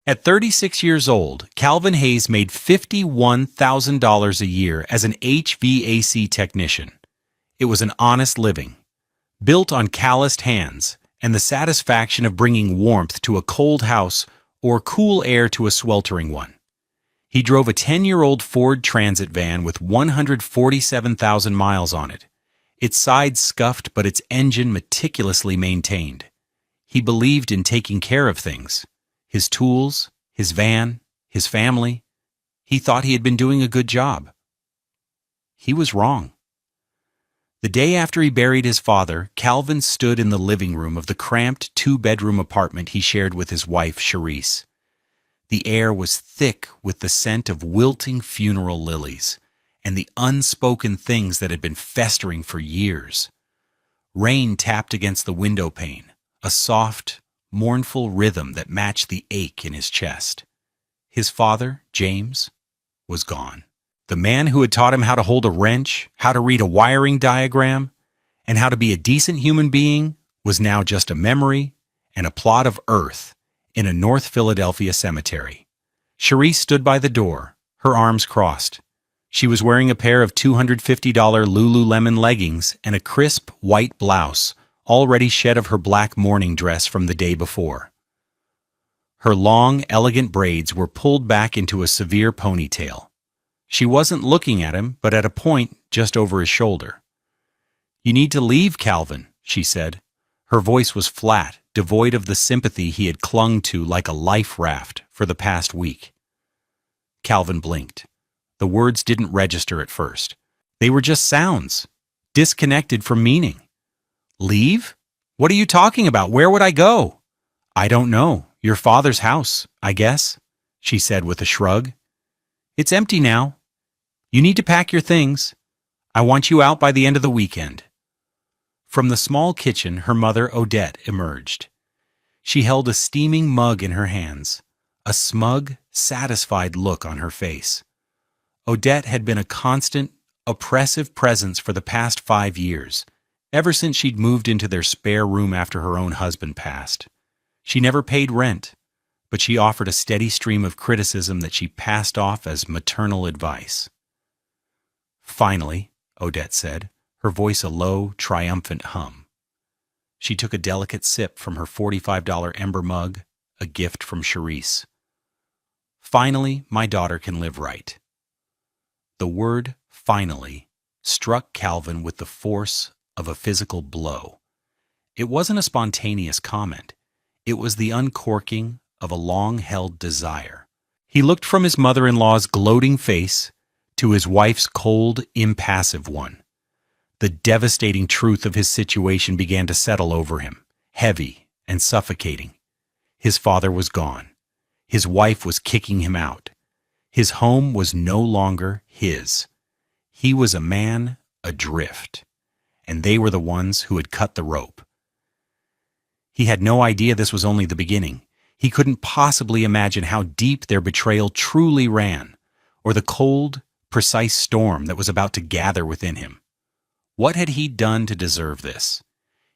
At 36 years old, Calvin Hayes made $51,000 a year as an HVAC technician. It was an honest living, built on calloused hands and the satisfaction of bringing warmth to a cold house or cool air to a sweltering one. He drove a 10-year-old Ford Transit van with 147,000 miles on it, its sides scuffed but its engine meticulously maintained. He believed in taking care of things. His tools, his van, his family. He thought he had been doing a good job. He was wrong. The day after he buried his father, Calvin stood in the living room of the cramped two-bedroom apartment he shared with his wife, Charisse. The air was thick with the scent of wilting funeral lilies and the unspoken things that had been festering for years. Rain tapped against the window pane, a soft, mournful rhythm that matched the ache in his chest. His father, James, was gone. The man who had taught him how to hold a wrench, how to read a wiring diagram, and how to be a decent human being was now just a memory and a plot of earth in a North Philadelphia cemetery. Charisse stood by the door, her arms crossed. She was wearing a pair of $250 Lululemon leggings and a crisp white blouse, already shed of her black mourning dress from the day before. Her long, elegant braids were pulled back into a severe ponytail. She wasn't looking at him, but at a point just over his shoulder. "You need to leave, Calvin," she said. Her voice was flat, devoid of the sympathy he had clung to like a life raft for the past week. Calvin blinked. The words didn't register at first. They were just sounds, disconnected from meaning. "Leave? What are you talking about? Where would I go?" "I don't know. Your father's house, I guess," she said with a shrug. "It's empty now. You need to pack your things. I want you out by the end of the weekend." From the small kitchen, her mother, Odette, emerged. She held a steaming mug in her hands, a smug, satisfied look on her face. Odette had been a constant, oppressive presence for the past 5 years, ever since she'd moved into their spare room after her own husband passed. She never paid rent, but she offered a steady stream of criticism that she passed off as maternal advice. "Finally," Odette said, her voice a low, triumphant hum. She took a delicate sip from her $45 Ember mug, a gift from Charisse. "Finally, my daughter can live right." The word "finally" struck Calvin with the force of a physical blow. It wasn't a spontaneous comment. It was the uncorking of a long-held desire. He looked from his mother-in-law's gloating face to his wife's cold, impassive one. The devastating truth of his situation began to settle over him, heavy and suffocating. His father was gone. His wife was kicking him out. His home was no longer his. He was a man adrift, and they were the ones who had cut the rope. He had no idea this was only the beginning. He couldn't possibly imagine how deep their betrayal truly ran, or the cold, precise storm that was about to gather within him. What had he done to deserve this?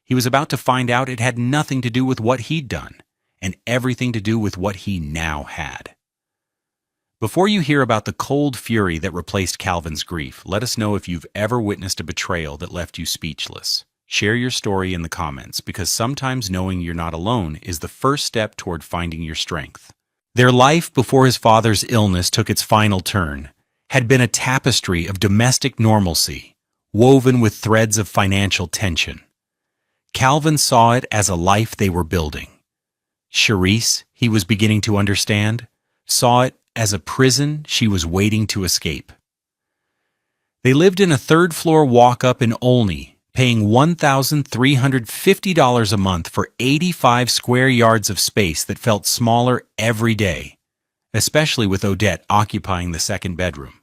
He was about to find out it had nothing to do with what he'd done, and everything to do with what he now had. Before you hear about the cold fury that replaced Calvin's grief, let us know if you've ever witnessed a betrayal that left you speechless. Share your story in the comments, because sometimes knowing you're not alone is the first step toward finding your strength. Their life before his father's illness took its final turn had been a tapestry of domestic normalcy, woven with threads of financial tension. Calvin saw it as a life they were building. Charisse, he was beginning to understand, saw it as a prison she was waiting to escape. They lived in a third-floor walk-up in Olney, paying $1,350 a month for 85 square yards of space that felt smaller every day, especially with Odette occupying the second bedroom.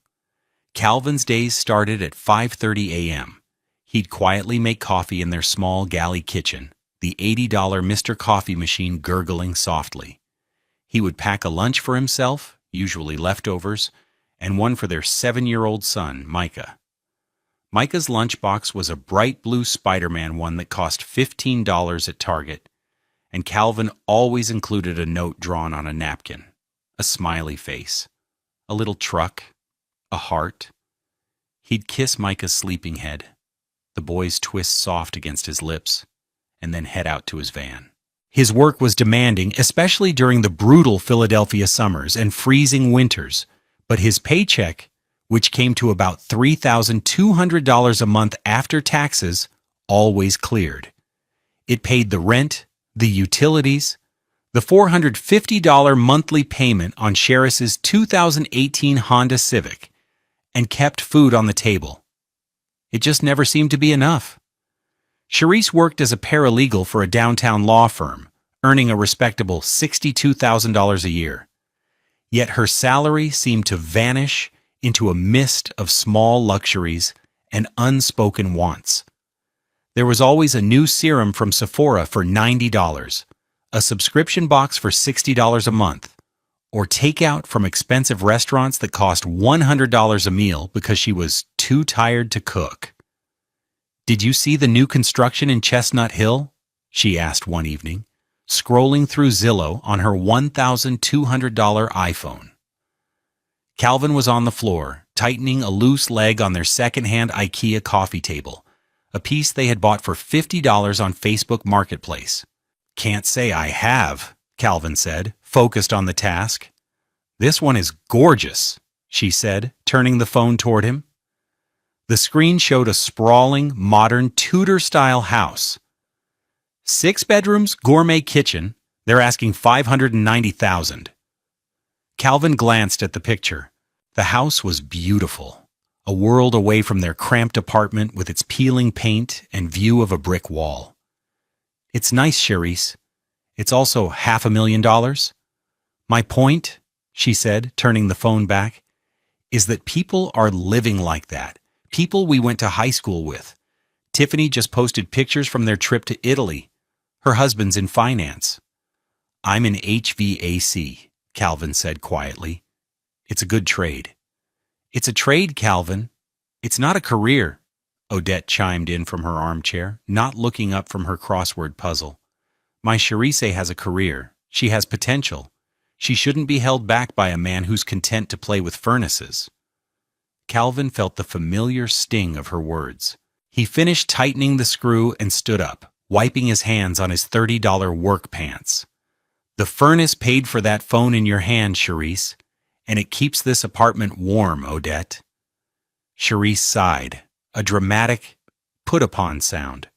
Calvin's days started at 5:30 a.m. He'd quietly make coffee in their small galley kitchen, the $80 Mr. Coffee machine gurgling softly. He would pack a lunch for himself, usually leftovers, and one for their 7-year-old son, Micah. Micah's lunchbox was a bright blue Spider-Man one that cost $15 at Target, and Calvin always included a note drawn on a napkin, a smiley face, a little truck, a heart. He'd kiss Micah's sleeping head, the boy's twist soft against his lips, and then head out to his van. His work was demanding, especially during the brutal Philadelphia summers and freezing winters, but his paycheck, which came to about $3,200 a month after taxes, always cleared. It paid the rent, the utilities, the $450 monthly payment on Cheris's 2018 Honda Civic, and kept food on the table. It just never seemed to be enough. Cherise worked as a paralegal for a downtown law firm, earning a respectable $62,000 a year. Yet her salary seemed to vanish into a mist of small luxuries and unspoken wants. There was always a new serum from Sephora for $90, a subscription box for $60 a month, or takeout from expensive restaurants that cost $100 a meal because she was too tired to cook. "Did you see the new construction in Chestnut Hill?" she asked one evening, scrolling through Zillow on her $1,200 iPhone. Calvin was on the floor, tightening a loose leg on their second-hand IKEA coffee table, a piece they had bought for $50 on Facebook Marketplace. "Can't say I have," Calvin said, focused on the task. "This one is gorgeous," she said, turning the phone toward him. The screen showed a sprawling, modern Tudor-style house. 6 bedrooms, gourmet kitchen. They're asking $590,000. Calvin glanced at the picture. The house was beautiful, a world away from their cramped apartment with its peeling paint and view of a brick wall. "It's nice, Cherise. It's also $500,000. My point," she said, turning the phone back, "is that people are living like that. People we went to high school with. Tiffany just posted pictures from their trip to Italy. Her husband's in finance." "I'm in HVAC," Calvin said quietly. "It's a good trade." "It's a trade, Calvin. It's not a career," Odette chimed in from her armchair, not looking up from her crossword puzzle. "My Cherise has a career. She has potential. She shouldn't be held back by a man who's content to play with furnaces." Calvin felt the familiar sting of her words. He finished tightening the screw and stood up, wiping his hands on his $30 work pants. "The furnace paid for that phone in your hand, Cherise, and it keeps this apartment warm, Odette." Cherise sighed, a dramatic, put-upon sound.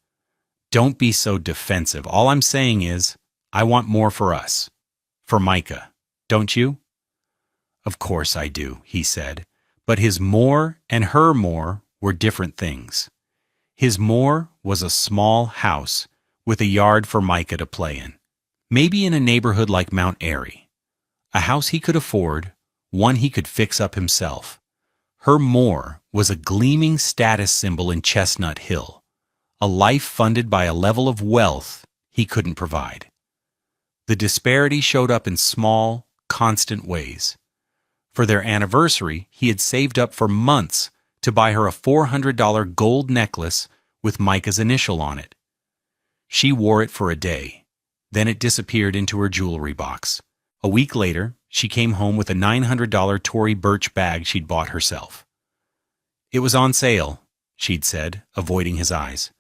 "Don't be so defensive. All I'm saying is, I want more for us. For Micah. Don't you?" "Of course I do," he said. But his more and her more were different things. His more was a small house with a yard for Micah to play in. Maybe in a neighborhood like Mount Airy. A house he could afford, one he could fix up himself. Her more was a gleaming status symbol in Chestnut Hill, a life funded by a level of wealth he couldn't provide. The disparity showed up in small, constant ways. For their anniversary, he had saved up for months to buy her a $400 gold necklace with Micah's initial on it. She wore it for a day. Then it disappeared into her jewelry box. A week later, she came home with a $900 Tory Burch bag she'd bought herself. "It was on sale," she'd said, avoiding his eyes.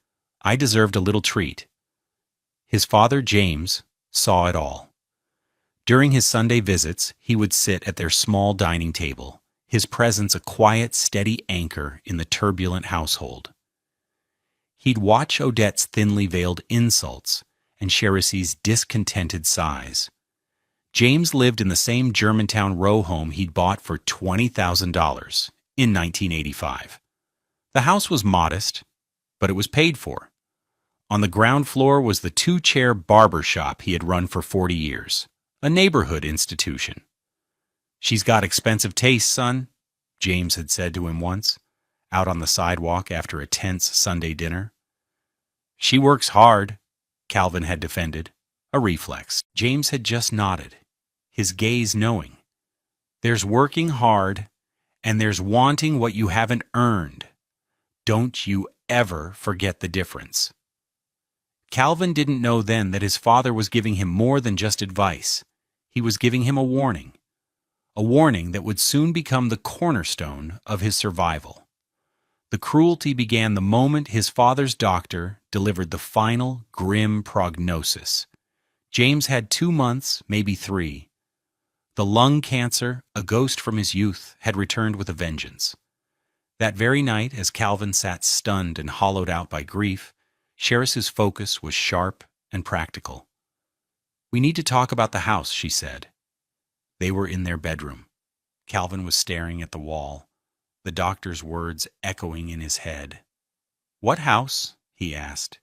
"I deserved a little treat." His father, James, saw it all. During his Sunday visits, he would sit at their small dining table, his presence a quiet, steady anchor in the turbulent household. He'd watch Odette's thinly veiled insults and Cherise's discontented sighs. James lived in the same Germantown row home he'd bought for $20,000 in 1985. The house was modest, but it was paid for. On the ground floor was the 2-chair barber shop he had run for 40 years. A neighborhood institution. "She's got expensive tastes, son," James had said to him once, out on the sidewalk after a tense Sunday dinner. "She works hard," Calvin had defended, a reflex. James had just nodded, his gaze knowing. "There's working hard, and there's wanting what you haven't earned. Don't you ever forget the difference." Calvin didn't know then that his father was giving him more than just advice. He was giving him a warning, a warning that would soon become the cornerstone of his survival. The cruelty began the moment his father's doctor delivered the final, grim prognosis. James had 2 months, maybe 3. The lung cancer, a ghost from his youth, had returned with a vengeance. That very night, as Calvin sat stunned and hollowed out by grief, Cheris's focus was sharp and practical. "We need to talk about the house," she said. They were in their bedroom. Calvin was staring at the wall, the doctor's words echoing in his head. "What house?" he asked,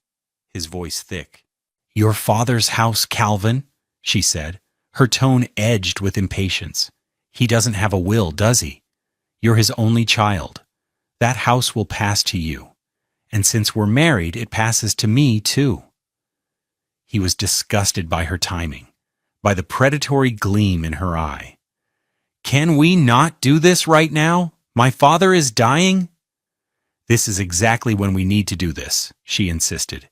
his voice thick. "Your father's house, Calvin," she said, her tone edged with impatience. "He doesn't have a will, does he? You're his only child. That house will pass to you. And since we're married, it passes to me, too." He was disgusted by her timing, by the predatory gleam in her eye. "Can we not do this right now? My father is dying." "This is exactly when we need to do this," she insisted.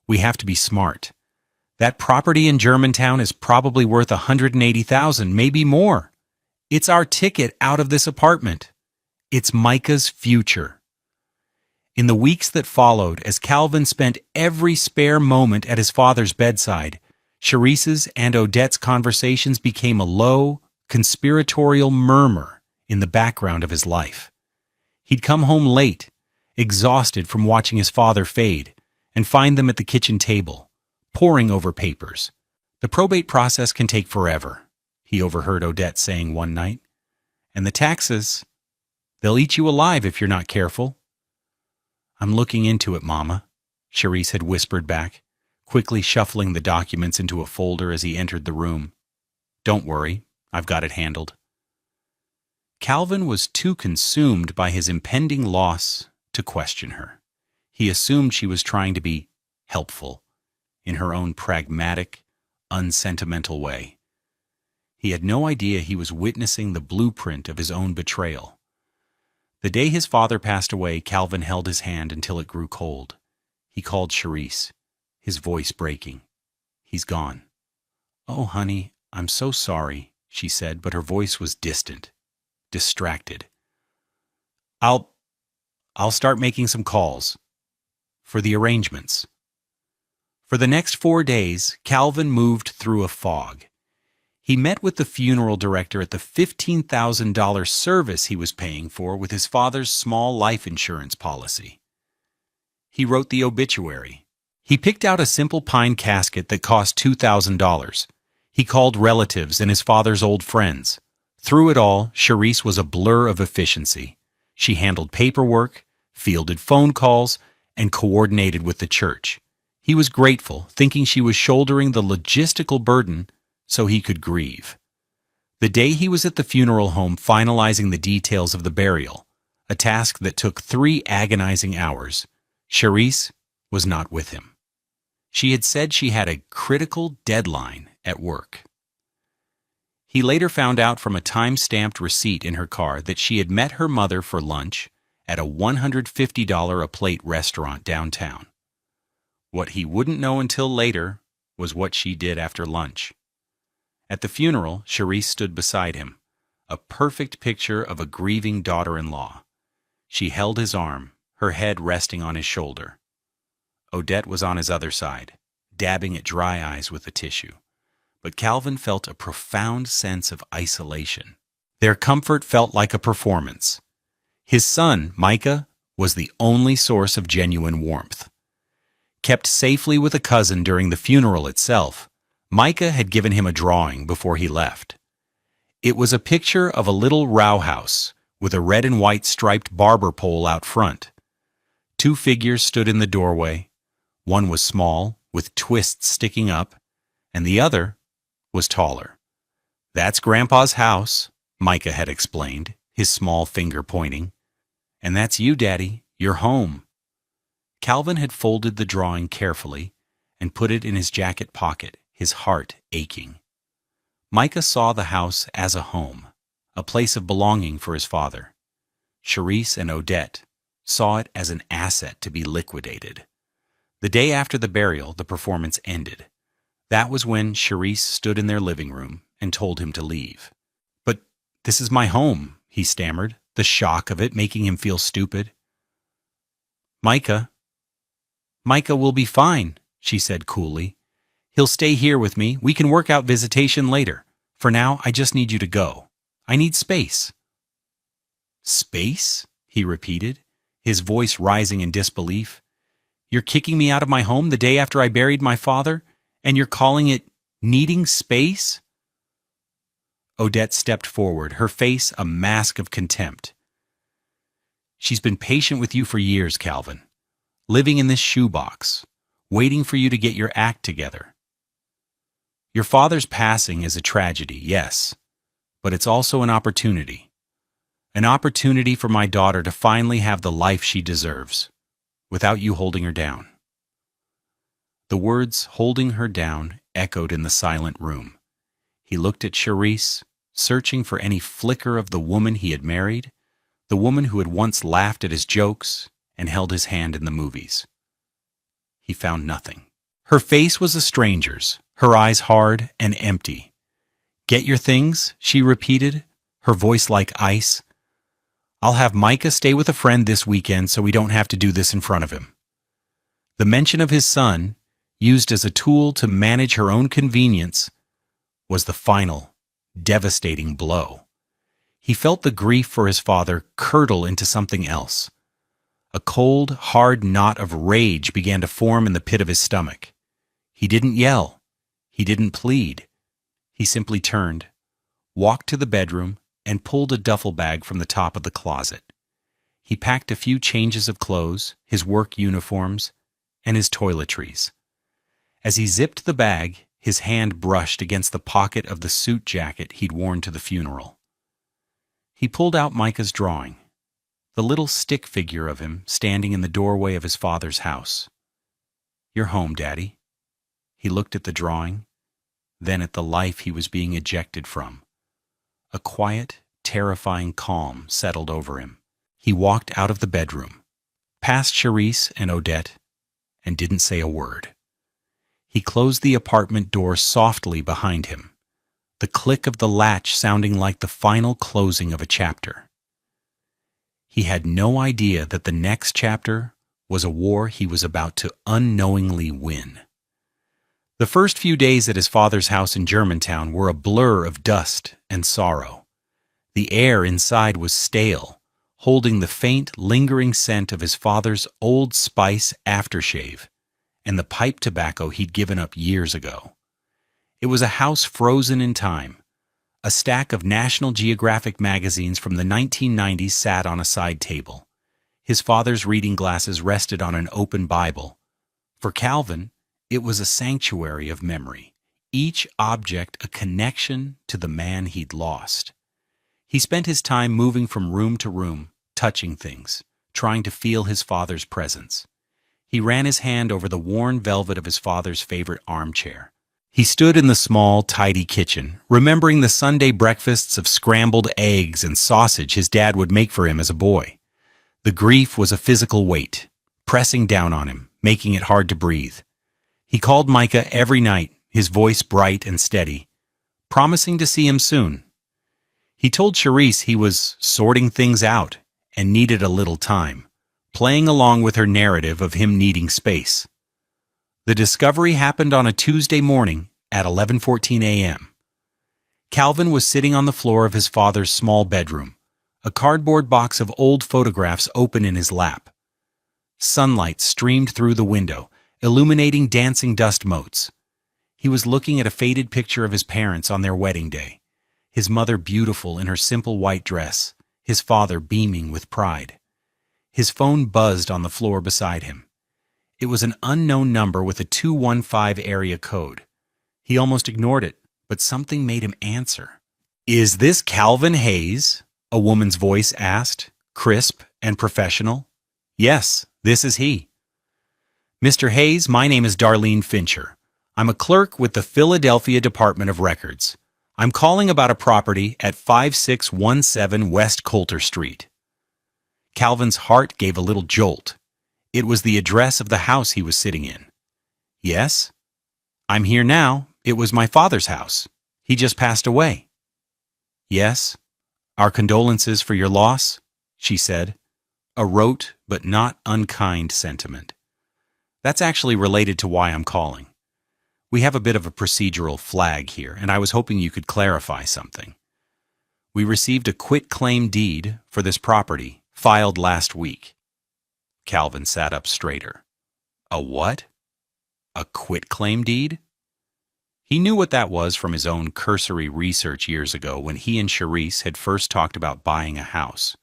"We have to be smart. That property in Germantown is probably worth $180,000, maybe more. It's our ticket out of this apartment. It's Micah's future." In the weeks that followed, as Calvin spent every spare moment at his father's bedside, Cheris's and Odette's conversations became a low, conspiratorial murmur in the background of his life. He'd come home late, exhausted from watching his father fade, and find them at the kitchen table, poring over papers. "The probate process can take forever," he overheard Odette saying one night. "And the taxes, they'll eat you alive if you're not careful." "I'm looking into it, Mama," Cherise had whispered back, quickly shuffling the documents into a folder as he entered the room. "Don't worry, I've got it handled." Calvin was too consumed by his impending loss to question her. He assumed she was trying to be helpful in her own pragmatic, unsentimental way. He had no idea he was witnessing the blueprint of his own betrayal. The day his father passed away, Calvin held his hand until it grew cold. He called Cherise, his voice breaking. "He's gone." "Oh, honey, I'm so sorry," she said, but her voice was distant, distracted. I'll start making some calls for the arrangements." For the next 4 days, Calvin moved through a fog. He met with the funeral director at the $15,000 service he was paying for with his father's small life insurance policy. He wrote the obituary. He picked out a simple pine casket that cost $2,000. He called relatives and his father's old friends. Through it all, Cherise was a blur of efficiency. She handled paperwork, fielded phone calls, and coordinated with the church. He was grateful, thinking she was shouldering the logistical burden so he could grieve. The day he was at the funeral home finalizing the details of the burial, a task that took 3 agonizing hours, Cherise was not with him. She had said she had a critical deadline at work. He later found out from a time-stamped receipt in her car that she had met her mother for lunch at a $150 a plate restaurant downtown. What he wouldn't know until later was what she did after lunch. At the funeral, Cherise stood beside him, a perfect picture of a grieving daughter-in-law. She held his arm, her head resting on his shoulder. Odette was on his other side, dabbing at dry eyes with a tissue. But Calvin felt a profound sense of isolation. Their comfort felt like a performance. His son, Micah, was the only source of genuine warmth. Kept safely with a cousin during the funeral itself, Micah had given him a drawing before he left. It was a picture of a little row house with a red and white striped barber pole out front. 2 figures stood in the doorway. One was small, with twists sticking up, and the other was taller. "That's Grandpa's house," Micah had explained, his small finger pointing. "And that's you, Daddy, your home." Calvin had folded the drawing carefully and put it in his jacket pocket, his heart aching. Micah saw the house as a home, a place of belonging for his father. Cherise and Odette saw it as an asset to be liquidated. The day after the burial, the performance ended. That was when Cherise stood in their living room and told him to leave. This is my home, he stammered, the shock of it making him feel stupid. Micah will be fine, she said coolly. He'll stay here with me. We can work out visitation later. For now, I just need you to go. I need space. Space? He repeated, his voice rising in disbelief. You're kicking me out of my home the day after I buried my father, and you're calling it needing space? Odette stepped forward, her face a mask of contempt. She's been patient with you for years, Calvin, living in this shoebox, waiting for you to get your act together. Your father's passing is a tragedy, yes, but it's also an opportunity. An opportunity for my daughter to finally have the life she deserves, without you holding her down. The words holding her down echoed in the silent room. He looked at Charisse, searching for any flicker of the woman he had married, the woman who had once laughed at his jokes and held his hand in the movies. He found nothing. Her face was a stranger's, her eyes hard and empty. Get your things, she repeated, her voice like ice. I'll have Micah stay with a friend this weekend so we don't have to do this in front of him. The mention of his son, used as a tool to manage her own convenience, was the final, devastating blow. He felt the grief for his father curdle into something else. A cold, hard knot of rage began to form in the pit of his stomach. He didn't yell. He didn't plead. He simply turned, walked to the bedroom, and pulled a duffel bag from the top of the closet. He packed a few changes of clothes, his work uniforms, and his toiletries. As he zipped the bag, his hand brushed against the pocket of the suit jacket he'd worn to the funeral. He pulled out Micah's drawing, the little stick figure of him standing in the doorway of his father's house. You're home, Daddy. He looked at the drawing, then at the life he was being ejected from. A quiet, terrifying calm settled over him. He walked out of the bedroom, past Charisse and Odette, and didn't say a word. He closed the apartment door softly behind him, the click of the latch sounding like the final closing of a chapter. He had no idea that the next chapter was a war he was about to unknowingly win. The first few days at his father's house in Germantown were a blur of dust and sorrow. The air inside was stale, holding the faint, lingering scent of his father's Old Spice aftershave and the pipe tobacco he'd given up years ago. It was a house frozen in time. A stack of National Geographic magazines from the 1990s sat on a side table. His father's reading glasses rested on an open Bible. For Calvin, it was a sanctuary of memory, each object a connection to the man he'd lost. He spent his time moving from room to room, touching things, trying to feel his father's presence. He ran his hand over the worn velvet of his father's favorite armchair. He stood in the small, tidy kitchen, remembering the Sunday breakfasts of scrambled eggs and sausage his dad would make for him as a boy. The grief was a physical weight, pressing down on him, making it hard to breathe. He called Micah every night, his voice bright and steady, promising to see him soon. He told Charisse he was sorting things out and needed a little time, playing along with her narrative of him needing space. The discovery happened on a Tuesday morning at 11:14 a.m. Calvin was sitting on the floor of his father's small bedroom, a cardboard box of old photographs open in his lap. Sunlight streamed through the window, illuminating dancing dust motes. He was looking at a faded picture of his parents on their wedding day, his mother beautiful in her simple white dress, his father beaming with pride. His phone buzzed on the floor beside him. It was an unknown number with a 215 area code. He almost ignored it, but something made him answer. "Is this Calvin Hayes?" a woman's voice asked, crisp and professional. "Yes, this is he." "Mr. Hayes, my name is Darlene Fincher. I'm a clerk with the Philadelphia Department of Records. I'm calling about a property at 5617 West Coulter Street." Calvin's heart gave a little jolt. It was the address of the house he was sitting in. "Yes? I'm here now. It was my father's house. He just passed away." "Yes? "Our condolences for your loss," she said, a rote but not unkind sentiment. "That's actually related to why I'm calling. We have a bit of a procedural flag here, and I was hoping you could clarify something. We received a quitclaim deed for this property, filed last week." Calvin sat up straighter. "A what? A quitclaim deed?" He knew what that was from his own cursory research years ago when he and Charisse had first talked about buying a house.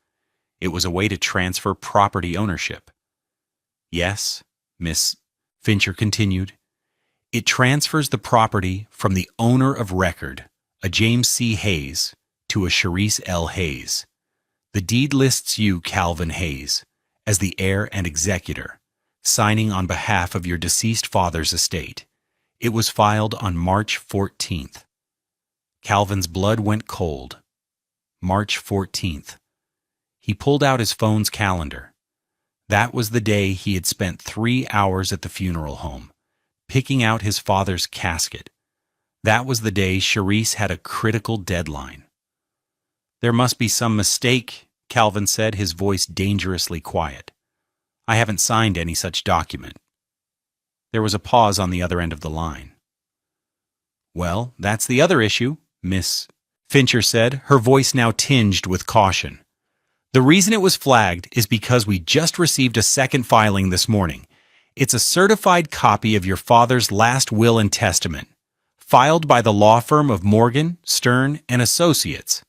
It was a way to transfer property ownership. "Yes, Miss," Fincher continued. "It transfers the property from the owner of record, a James C. Hayes, to a Charisse L. Hayes. The deed lists you, Calvin Hayes, as the heir and executor, signing on behalf of your deceased father's estate. It was filed on March 14th. Calvin's blood went cold. March 14th. He pulled out his phone's calendar. That was the day he had spent 3 hours at the funeral home, picking out his father's casket. That was the day Charisse had a critical deadline. "There must be some mistake," Calvin said, his voice dangerously quiet. "I haven't signed any such document." There was a pause on the other end of the line. "Well, that's the other issue," Miss Fincher said, her voice now tinged with caution. "The reason it was flagged is because we just received a second filing this morning. It's a certified copy of your father's last will and testament, filed by the law firm of Morgan, Stern, and Associates.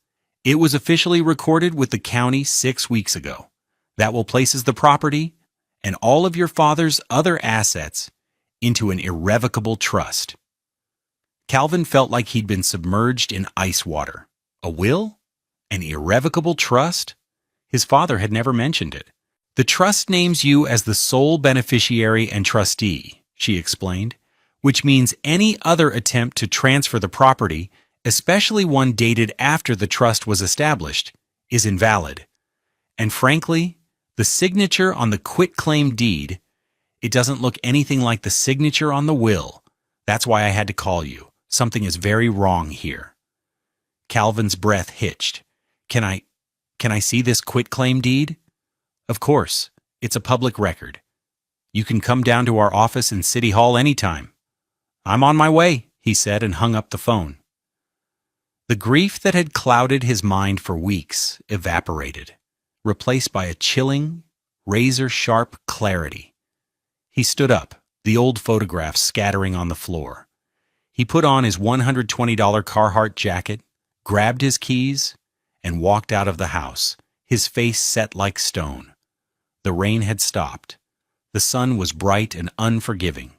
It was officially recorded with the county 6 weeks ago. That will places the property and all of your father's other assets into an irrevocable trust." Calvin felt like he'd been submerged in ice water. A will? An irrevocable trust? His father had never mentioned it. "The trust names you as the sole beneficiary and trustee," she explained, "which means any other attempt to transfer the property, especially one dated after the trust was established, is invalid. And frankly, the signature on the quitclaim deed, it doesn't look anything like the signature on the will. That's why I had to call you. Something is very wrong here." Calvin's breath hitched. Can I see this quitclaim deed?" "Of course. It's a public record. You can come down to our office in City Hall anytime." "I'm on my way," he said, and hung up the phone. The grief that had clouded his mind for weeks evaporated, replaced by a chilling, razor-sharp clarity. He stood up, the old photographs scattering on the floor. He put on his $120 Carhartt jacket, grabbed his keys, and walked out of the house, his face set like stone. The rain had stopped. The sun was bright and unforgiving.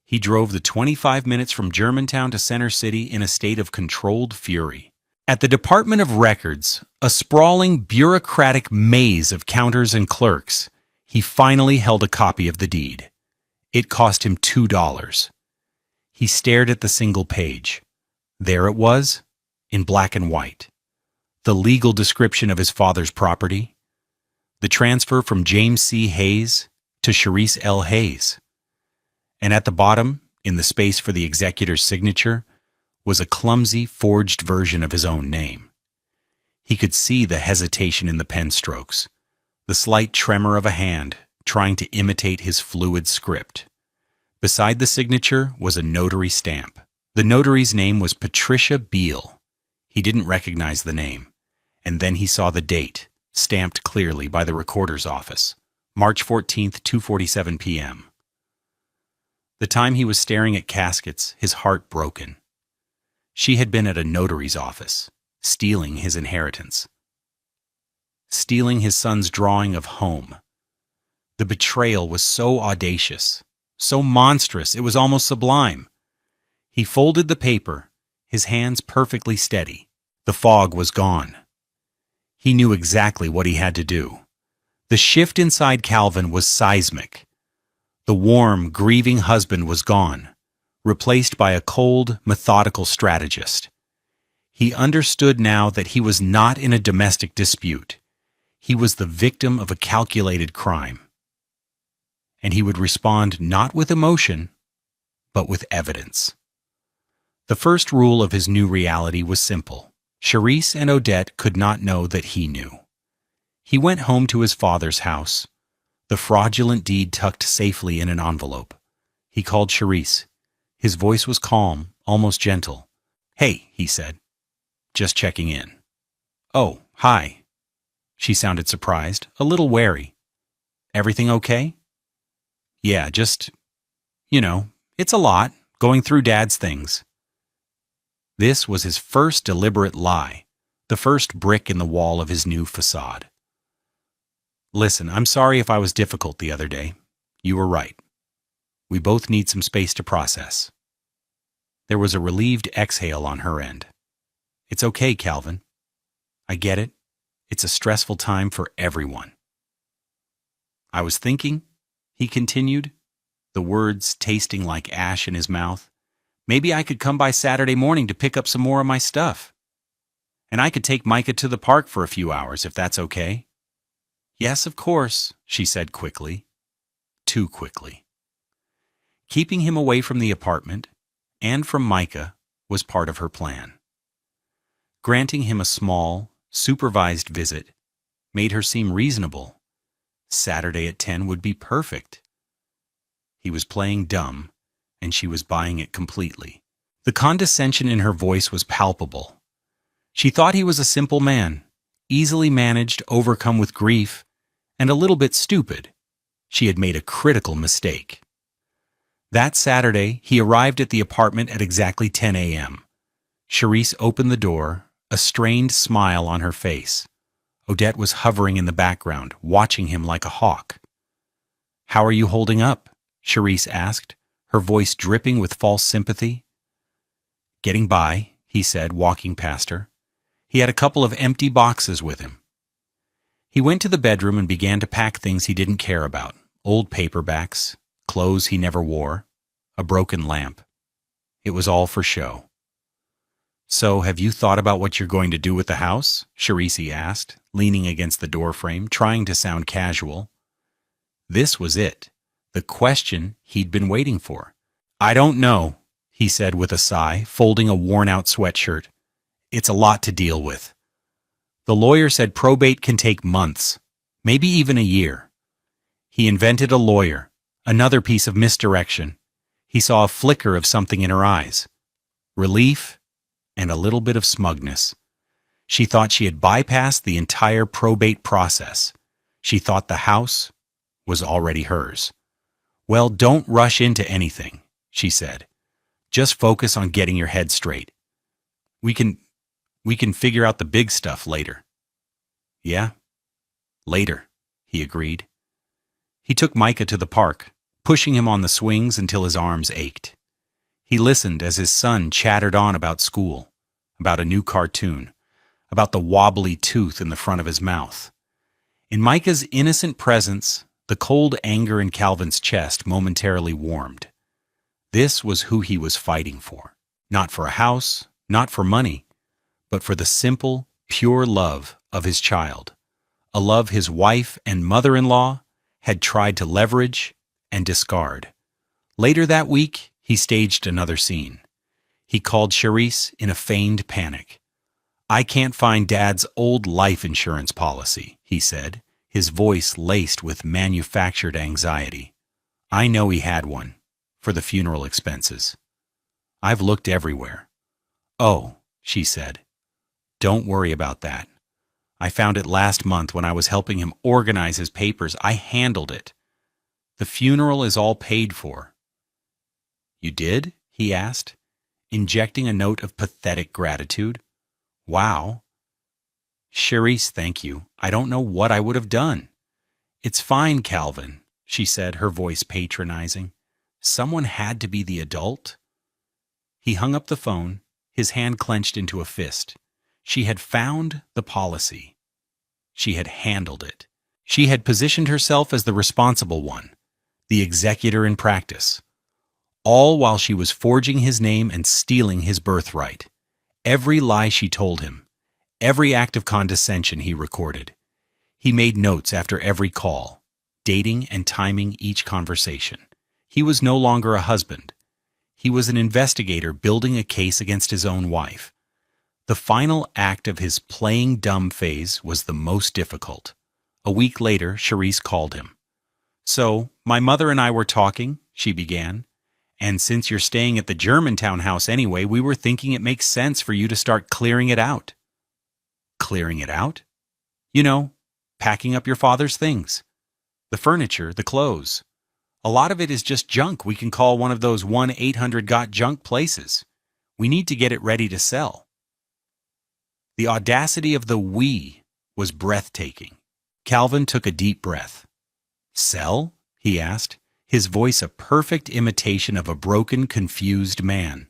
He drove the 25 minutes from Germantown to Center City in a state of controlled fury. At the Department of Records, a sprawling bureaucratic maze of counters and clerks, he finally held a copy of the deed. It cost him $2. He stared at the single page. There it was, in black and white. The legal description of his father's property. The transfer from James C. Hayes to Charisse L. Hayes. And at the bottom, in the space for the executor's signature, was a clumsy, forged version of his own name. He could see the hesitation in the pen strokes, the slight tremor of a hand trying to imitate his fluid script. Beside the signature was a notary stamp. The notary's name was Patricia Beale. He didn't recognize the name. And then he saw the date, stamped clearly by the recorder's office, March 14th, 2:47 p.m. The time he was staring at caskets, his heart broken. She had been at a notary's office, stealing his inheritance. Stealing his son's drawing of home. The betrayal was so audacious, so monstrous, it was almost sublime. He folded the paper, his hands perfectly steady. The fog was gone. He knew exactly what he had to do. The shift inside Calvin was seismic. The warm, grieving husband was gone, replaced by a cold, methodical strategist. He understood now that he was not in a domestic dispute. He was the victim of a calculated crime. And he would respond not with emotion, but with evidence. The first rule of his new reality was simple. Charisse and Odette could not know that he knew. He went home to his father's house, the fraudulent deed tucked safely in an envelope. He called Charisse. His voice was calm, almost gentle. "Hey," he said. "Just checking in." "Oh, hi." She sounded surprised, a little wary. "Everything okay?" "Yeah, just, it's a lot, going through Dad's things." This was his first deliberate lie, the first brick in the wall of his new facade. "Listen, I'm sorry if I was difficult the other day. You were right. We both need some space to process." There was a relieved exhale on her end. "It's okay, Calvin. I get it. It's a stressful time for everyone." "I was thinking," he continued, the words tasting like ash in his mouth, "maybe I could come by Saturday morning to pick up some more of my stuff. And I could take Micah to the park for a few hours, if that's okay." "Yes, of course," she said quickly. Too quickly. Keeping him away from the apartment, and from Micah, was part of her plan. Granting him a small, supervised visit made her seem reasonable. Saturday at 10 would be perfect. He was playing dumb, and she was buying it completely. The condescension in her voice was palpable. She thought he was a simple man, easily managed, overcome with grief, and a little bit stupid. She had made a critical mistake. That Saturday, he arrived at the apartment at exactly 10 a.m. Charisse opened the door, a strained smile on her face. Odette was hovering in the background, watching him like a hawk. "How are you holding up?" Charisse asked, her voice dripping with false sympathy. "Getting by," he said, walking past her. He had a couple of empty boxes with him. He went to the bedroom and began to pack things he didn't care about. Old paperbacks, clothes he never wore, a broken lamp. It was all for show. "So, have you thought about what you're going to do with the house?" Charisse asked, leaning against the doorframe, trying to sound casual. This was it, the question he'd been waiting for. "I don't know," he said with a sigh, folding a worn-out sweatshirt. "It's a lot to deal with. The lawyer said probate can take months, maybe even a year." He invented a lawyer, another piece of misdirection. He saw a flicker of something in her eyes. Relief and a little bit of smugness. She thought she had bypassed the entire probate process. She thought the house was already hers. "Well, don't rush into anything," she said. "Just focus on getting your head straight. We can figure out the big stuff later." "Yeah, later," he agreed. He took Micah to the park, pushing him on the swings until his arms ached. He listened as his son chattered on about school, about a new cartoon, about the wobbly tooth in the front of his mouth. In Micah's innocent presence, the cold anger in Calvin's chest momentarily warmed. This was who he was fighting for. Not for a house, not for money, but for the simple, pure love of his child. A love his wife and mother-in-law had tried to leverage and discard. Later that week, he staged another scene. He called Charisse in a feigned panic. "I can't find Dad's old life insurance policy," he said, his voice laced with manufactured anxiety. "I know he had one, for the funeral expenses. I've looked everywhere." "Oh," she said, "don't worry about that. I found it last month when I was helping him organize his papers. I handled it. The funeral is all paid for." "You did?" he asked, injecting a note of pathetic gratitude. "Wow." "Charisse, thank you. I don't know what I would have done." "It's fine, Calvin," she said, her voice patronizing. "Someone had to be the adult." He hung up the phone, his hand clenched into a fist. She had found the policy. She had handled it. She had positioned herself as the responsible one, the executor in practice. All while she was forging his name and stealing his birthright. Every lie she told him, every act of condescension he recorded. He made notes after every call, dating and timing each conversation. He was no longer a husband. He was an investigator building a case against his own wife. The final act of his playing dumb phase was the most difficult. A week later, Charisse called him. "So, my mother and I were talking," she began, "and since you're staying at the Germantown house anyway, we were thinking it makes sense for you to start clearing it out." "Clearing it out?" "You know, packing up your father's things. The furniture, the clothes. A lot of it is just junk we can call one of those 1-800-GOT-JUNK places. We need to get it ready to sell." The audacity of the "we" was breathtaking. Calvin took a deep breath. "Sell?" he asked, his voice a perfect imitation of a broken, confused man.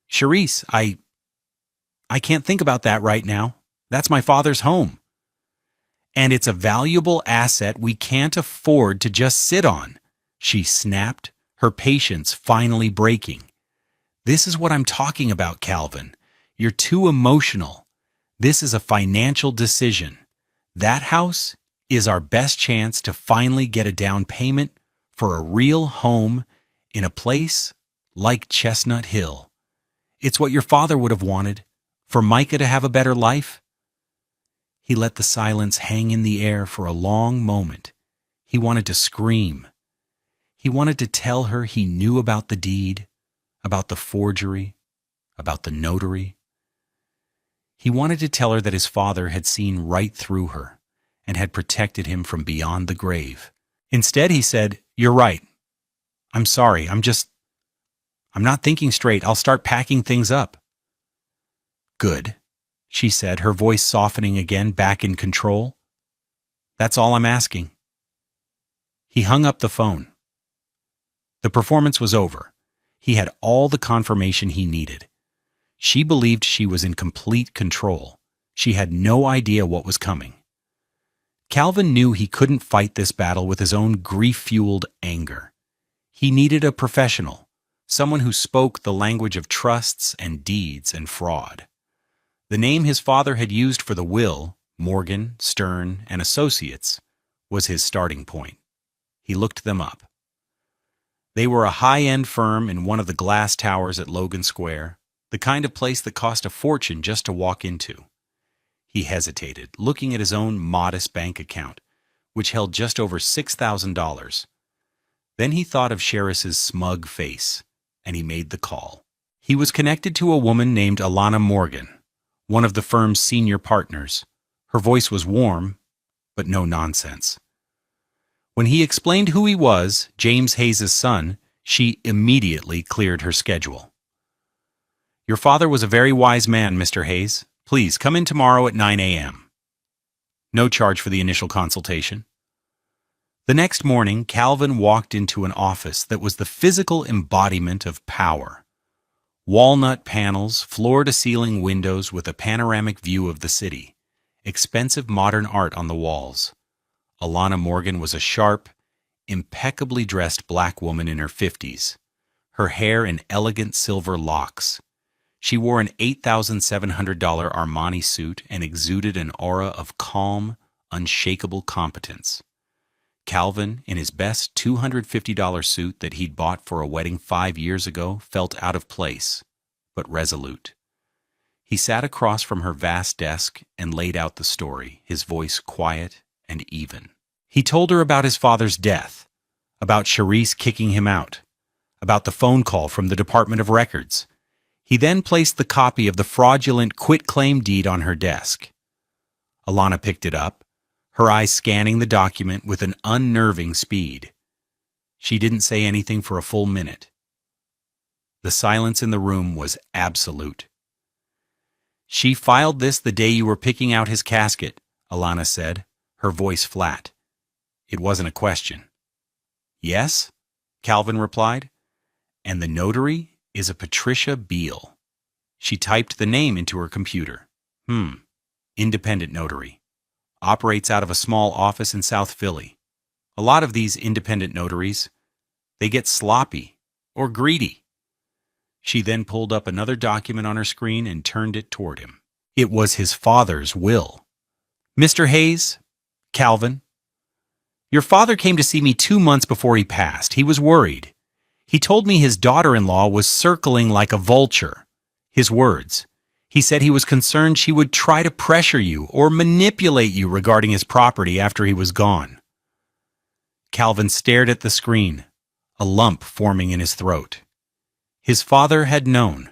"Charisse, I can't think about that right now. That's my father's home. And it's a valuable asset we can't afford to just sit on," she snapped, her patience finally breaking. "This is what I'm talking about, Calvin. You're too emotional. This is a financial decision. That house is our best chance to finally get a down payment for a real home in a place like Chestnut Hill. It's what your father would have wanted, for Micah to have a better life." He let the silence hang in the air for a long moment. He wanted to scream. He wanted to tell her he knew about the deed, about the forgery, about the notary. He wanted to tell her that his father had seen right through her and had protected him from beyond the grave. Instead, he said, "You're right. I'm sorry. I'm not thinking straight. I'll start packing things up." "Good," she said, her voice softening again, back in control. "That's all I'm asking." He hung up the phone. The performance was over. He had all the confirmation he needed. She believed she was in complete control. She had no idea what was coming. Calvin knew he couldn't fight this battle with his own grief-fueled anger. He needed a professional, someone who spoke the language of trusts and deeds and fraud. The name his father had used for the will, Morgan, Stern, and Associates, was his starting point. He looked them up. They were a high-end firm in one of the glass towers at Logan Square, the kind of place that cost a fortune just to walk into. He hesitated, looking at his own modest bank account, which held just over $6,000. Then he thought of Chariss's smug face, and he made the call. He was connected to a woman named Alana Morgan, one of the firm's senior partners. Her voice was warm, but no nonsense. When he explained who he was, James Hayes' son, she immediately cleared her schedule. "Your father was a very wise man, Mr. Hayes. Please come in tomorrow at 9 a.m. No charge for the initial consultation." The next morning, Calvin walked into an office that was the physical embodiment of power. Walnut panels, floor-to-ceiling windows with a panoramic view of the city, expensive modern art on the walls. Alana Morgan was a sharp, impeccably dressed black woman in her 50s, her hair in elegant silver locks. She wore an $8,700 Armani suit and exuded an aura of calm, unshakable competence. Calvin, in his best $250 suit that he'd bought for a wedding 5 years ago, felt out of place, but resolute. He sat across from her vast desk and laid out the story, his voice quiet and even. He told her about his father's death, about Charisse kicking him out, about the phone call from the Department of Records. He then placed the copy of the fraudulent quitclaim deed on her desk. Alana picked it up, her eyes scanning the document with an unnerving speed. She didn't say anything for a full minute. The silence in the room was absolute. "She filed this the day you were picking out his casket," Alana said, her voice flat. It wasn't a question. "Yes?" Calvin replied. "And the notary is a Patricia Beale." She typed the name into her computer. Independent notary. Operates out of a small office in South Philly. A lot of these independent notaries, they get sloppy or greedy. She then pulled up another document on her screen and turned it toward him. It was his father's will. "Mr. Hayes, Calvin, your father came to see me 2 months before he passed. He was worried. He told me his daughter-in-law was circling like a vulture. His words, He said he was concerned she would try to pressure you or manipulate you regarding his property after he was gone. Calvin stared at the screen, a lump forming in his throat. His father had known.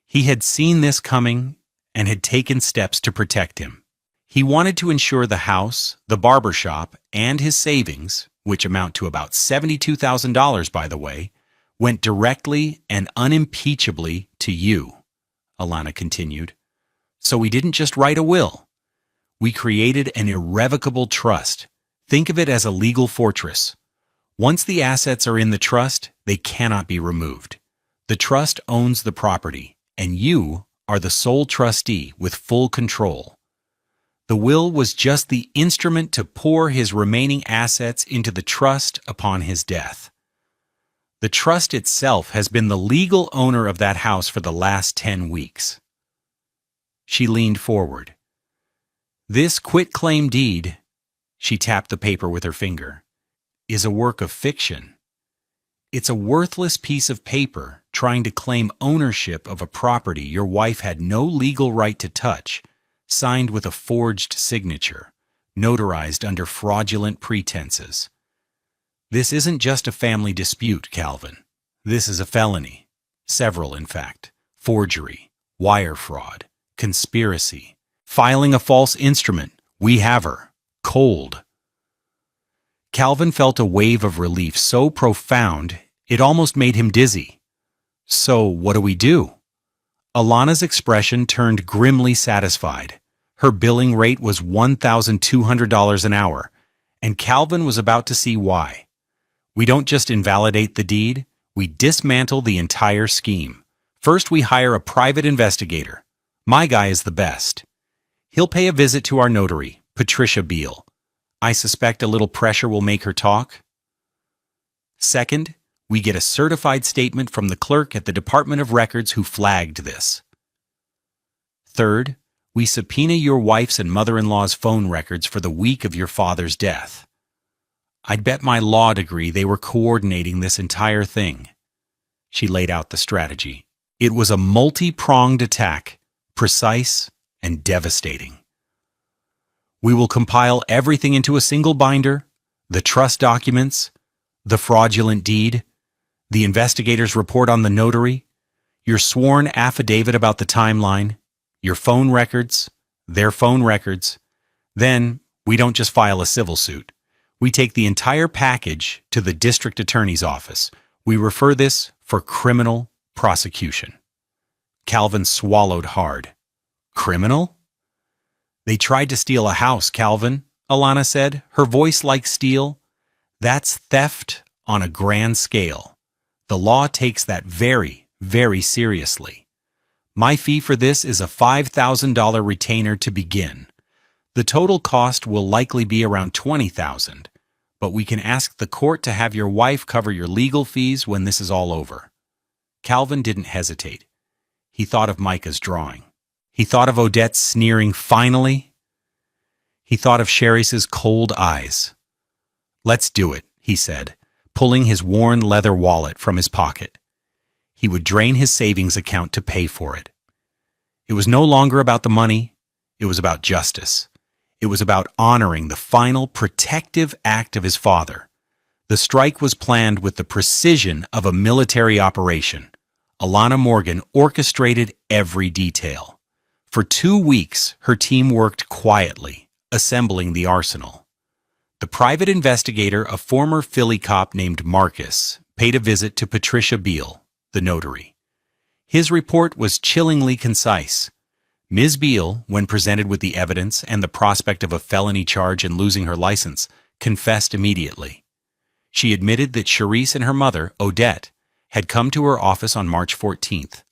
He had seen this coming and had taken steps to protect him. He wanted to ensure the house, the barber shop, and his savings, which amount to about $72,000 by the way, went directly and unimpeachably to you, Alana continued. So we didn't just write a will. We created an irrevocable trust. Think of it as a legal fortress. Once the assets are in the trust, they cannot be removed. The trust owns the property, and you are the sole trustee with full control. The will was just the instrument to pour his remaining assets into the trust upon his death. The trust itself has been the legal owner of that house for the last 10 weeks. She leaned forward. This quitclaim deed, she tapped the paper with her finger, is a work of fiction. It's a worthless piece of paper trying to claim ownership of a property your wife had no legal right to touch, signed with a forged signature, notarized under fraudulent pretenses. This isn't just a family dispute, Calvin. This is a felony. Several, in fact. Forgery, wire fraud, conspiracy, filing a false instrument. We have her. Cold. Calvin felt a wave of relief so profound it almost made him dizzy. So what do we do? Alana's expression turned grimly satisfied. Her billing rate was $1,200 an hour, and Calvin was about to see why. We don't just invalidate the deed, we dismantle the entire scheme. First, we hire a private investigator. My guy is the best. He'll pay a visit to our notary, Patricia Beal. I suspect a little pressure will make her talk. Second, we get a certified statement from the clerk at the Department of Records who flagged this. Third, we subpoena your wife's and mother-in-law's phone records for the week of your father's death. I'd bet my law degree they were coordinating this entire thing. She laid out the strategy. It was a multi-pronged attack, precise and devastating. We will compile everything into a single binder, the trust documents, the fraudulent deed, the investigator's report on the notary, your sworn affidavit about the timeline, your phone records, their phone records. Then, we don't just file a civil suit. We take the entire package to the district attorney's office. We refer this for criminal prosecution. Calvin swallowed hard. Criminal? They tried to steal a house, Calvin, Alana said, her voice like steel. That's theft on a grand scale. The law takes that very, very seriously. My fee for this is a $5,000 retainer to begin. The total cost will likely be around $20,000, but we can ask the court to have your wife cover your legal fees when this is all over. Calvin didn't hesitate. He thought of Micah's drawing. He thought of Odette's sneering finally. He thought of Sherry's cold eyes. Let's do it, he said, pulling his worn leather wallet from his pocket. He would drain his savings account to pay for it. It was no longer about the money. It was about justice. It was about honoring the final protective act of his father. The strike was planned with the precision of a military operation. Alana Morgan orchestrated every detail. For 2 weeks, her team worked quietly, assembling the arsenal. The private investigator, a former Philly cop named Marcus, paid a visit to Patricia Beal, the notary. His report was chillingly concise. Ms. Beal, when presented with the evidence and the prospect of a felony charge and losing her license, confessed immediately. She admitted that Charisse and her mother, Odette, had come to her office on March 14th.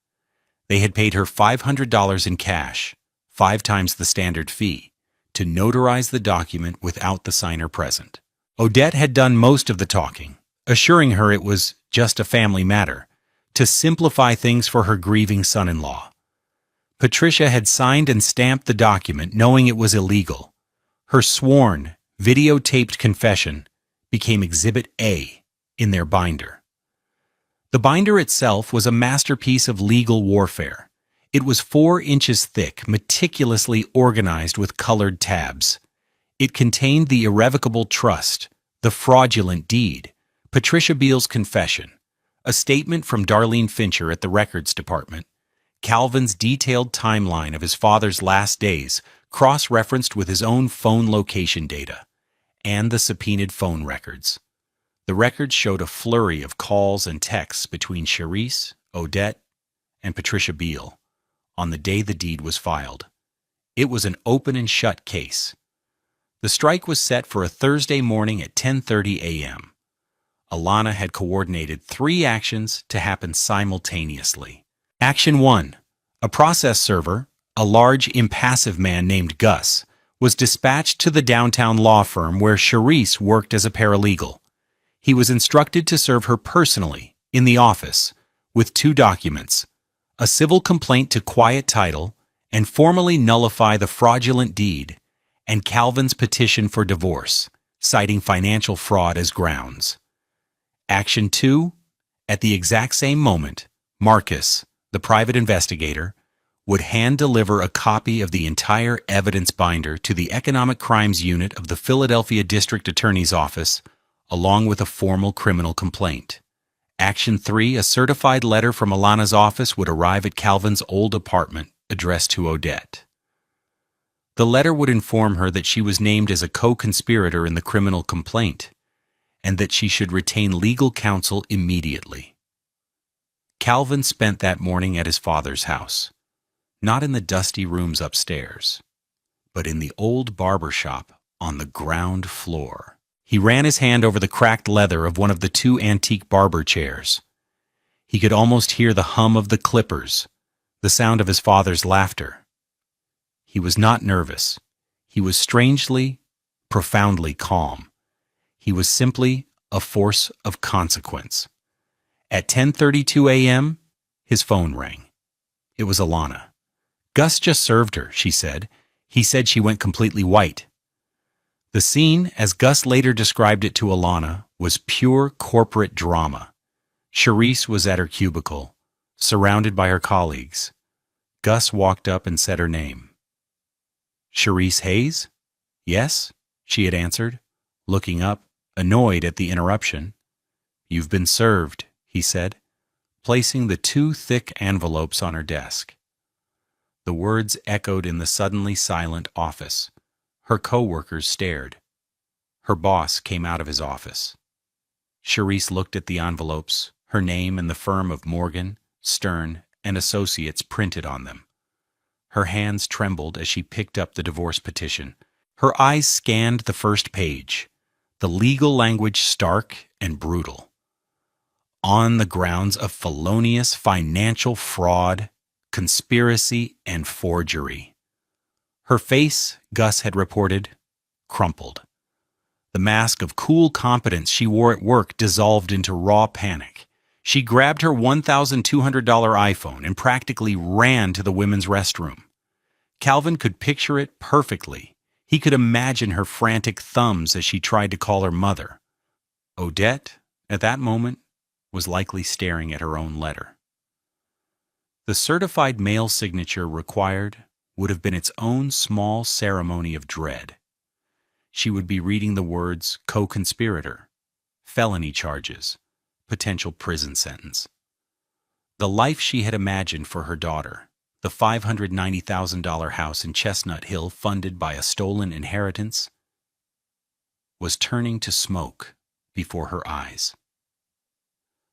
They had paid her $500 in cash, 5 times the standard fee, to notarize the document without the signer present. Odette had done most of the talking, assuring her it was just a family matter, to simplify things for her grieving son-in-law. Patricia had signed and stamped the document knowing it was illegal. Her sworn, videotaped confession became Exhibit A in their binder. The binder itself was a masterpiece of legal warfare. It was 4 inches thick, meticulously organized with colored tabs. It contained the irrevocable trust, the fraudulent deed, Patricia Beale's confession, a statement from Darlene Fincher at the records department, Calvin's detailed timeline of his father's last days, cross-referenced with his own phone location data, and the subpoenaed phone records. The records showed a flurry of calls and texts between Charisse, Odette, and Patricia Beale on the day the deed was filed. It was an open and shut case. The strike was set for a Thursday morning at 10:30 a.m. Alana had coordinated 3 actions to happen simultaneously. Action 1. A process server, a large, impassive man named Gus, was dispatched to the downtown law firm where Charisse worked as a paralegal. He was instructed to serve her personally, in the office, with 2 documents, a civil complaint to quiet title and formally nullify the fraudulent deed, and Calvin's petition for divorce, citing financial fraud as grounds. Action 2. At the exact same moment, Marcus, the private investigator, would hand-deliver a copy of the entire evidence binder to the Economic Crimes Unit of the Philadelphia District Attorney's Office, along with a formal criminal complaint. Action 3. A certified letter from Alana's office would arrive at Calvin's old apartment, addressed to Odette. The letter would inform her that she was named as a co-conspirator in the criminal complaint, and that she should retain legal counsel immediately. Calvin spent that morning at his father's house, not in the dusty rooms upstairs, but in the old barber shop on the ground floor. He ran his hand over the cracked leather of one of the 2 antique barber chairs. He could almost hear the hum of the clippers, the sound of his father's laughter. He was not nervous. He was strangely, profoundly calm. He was simply a force of consequence. At 10:32 a.m., his phone rang. It was Alana. "Gus just served her," she said. "He said she went completely white." The scene, as Gus later described it to Alana, was pure corporate drama. Charisse was at her cubicle, surrounded by her colleagues. Gus walked up and said her name. "Charisse Hayes?" "Yes," she had answered, looking up, annoyed at the interruption. "You've been served," he said, placing the 2 thick envelopes on her desk. The words echoed in the suddenly silent office. Her co-workers stared. Her boss came out of his office. Charisse looked at the envelopes, her name and the firm of Morgan, Stern, and Associates printed on them. Her hands trembled as she picked up the divorce petition. Her eyes scanned the first page, the legal language stark and brutal. On the grounds of felonious financial fraud, conspiracy, and forgery. Her face, Gus had reported, crumpled. The mask of cool competence she wore at work dissolved into raw panic. She grabbed her $1,200 iPhone and practically ran to the women's restroom. Calvin could picture it perfectly. He could imagine her frantic thumbs as she tried to call her mother. Odette, at that moment, was likely staring at her own letter. The certified mail signature required would have been its own small ceremony of dread. She would be reading the words co-conspirator, felony charges, potential prison sentence. The life she had imagined for her daughter, the $590,000 house in Chestnut Hill funded by a stolen inheritance, was turning to smoke before her eyes.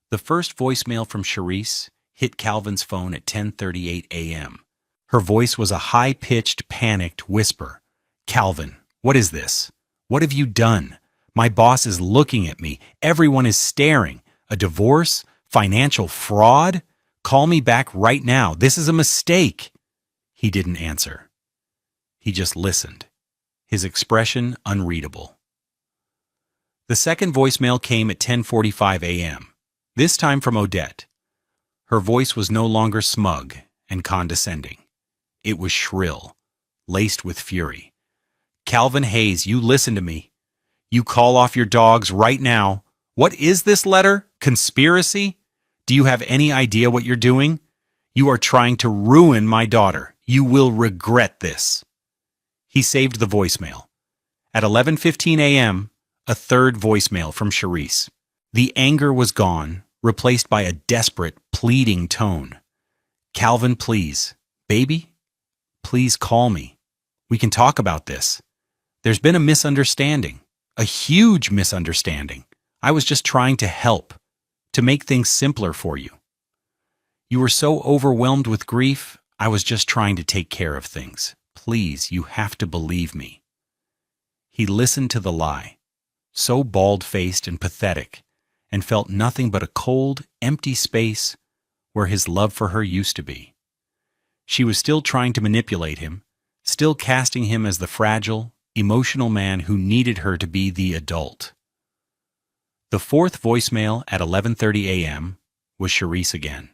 The first voicemail from Charisse hit Calvin's phone at 10:38 a.m. Her voice was a high-pitched, panicked whisper. "Calvin, what is this? What have you done? My boss is looking at me. Everyone is staring. A divorce? Financial fraud? Call me back right now. This is a mistake." He didn't answer. He just listened, his expression unreadable. The second voicemail came at 10:45 a.m., this time from Odette. Her voice was no longer smug and condescending. It was shrill, laced with fury. "Calvin Hayes, you listen to me. You call off your dogs right now. What is this letter? Conspiracy? Do you have any idea what you're doing? You are trying to ruin my daughter. You will regret this." He saved the voicemail. At 11:15 a.m., a third voicemail from Charisse. The anger was gone, replaced by a desperate, pleading tone. "Calvin, please. Baby, please call me. We can talk about this. There's been a misunderstanding. A huge misunderstanding. I was just trying to help, to make things simpler for you. You were so overwhelmed with grief, I was just trying to take care of things. Please, you have to believe me." He listened to the lie, so bald-faced and pathetic, and felt nothing but a cold, empty space where his love for her used to be. She was still trying to manipulate him, still casting him as the fragile, emotional man who needed her to be the adult. The fourth voicemail at 11:30 a.m. was Charisse again.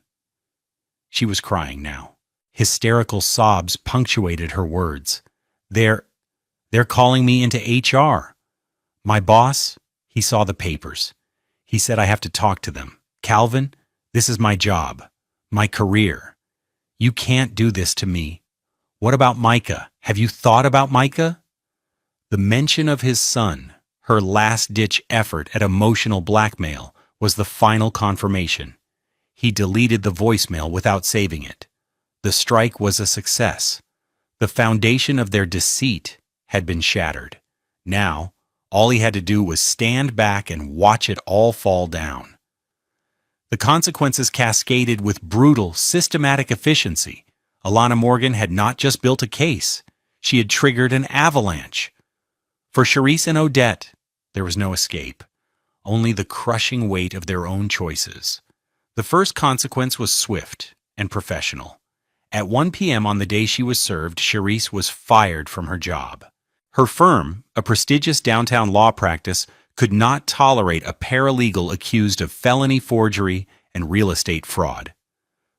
She was crying now. Hysterical sobs punctuated her words. They're calling me into HR. My boss, he saw the papers. He said I have to talk to them. Calvin, this is my job, my career. You can't do this to me. What about Micah? Have you thought about Micah?" The mention of his son, her last-ditch effort at emotional blackmail, was the final confirmation. He deleted the voicemail without saving it. The strike was a success. The foundation of their deceit had been shattered. Now, all he had to do was stand back and watch it all fall down. The consequences cascaded with brutal, systematic efficiency. Alana Morgan had not just built a case. She had triggered an avalanche. For Charisse and Odette, there was no escape, only the crushing weight of their own choices. The first consequence was swift and professional. At 1 p.m. on the day she was served, Charisse was fired from her job. Her firm, a prestigious downtown law practice, could not tolerate a paralegal accused of felony forgery and real estate fraud.